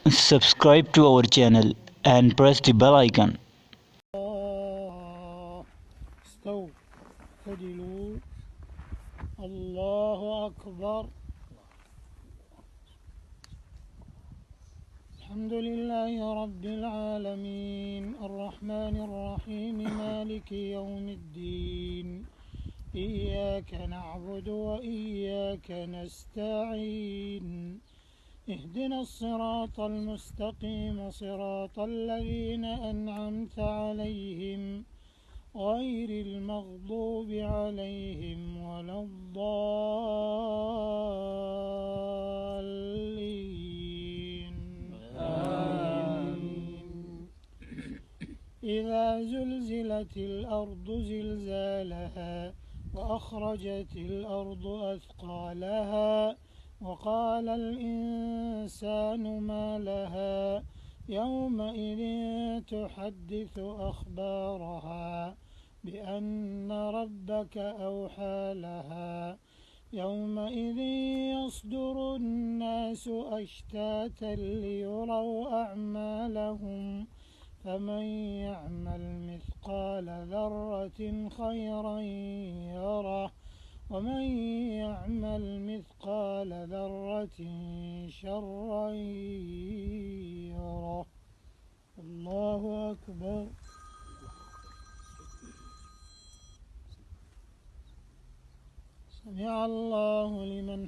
Subscribe to our channel and press the bell icon. استووا اعتدلوا الله أكبر. الحمد لله رب العالمين الرحمن الرحيم مالك يوم الدين إياك نعبد وإياك نستعين اهدنا الصراط المستقيم صراط الذين أنعمت عليهم غير المغضوب عليهم ولا الضالين آمين. إذا زلزلت الأرض زلزالها وأخرجت الأرض أثقالها وقال الإنسان ما لها يومئذ تحدث أخبارها بأن ربك أوحى لها يومئذ يصدر الناس أشتاتا ليروا أعمالهم فمن يعمل مثقال ذرة خيرا يره ومن يعمل مثقال ذرة شرا يره. الله أكبر. سمع الله لمن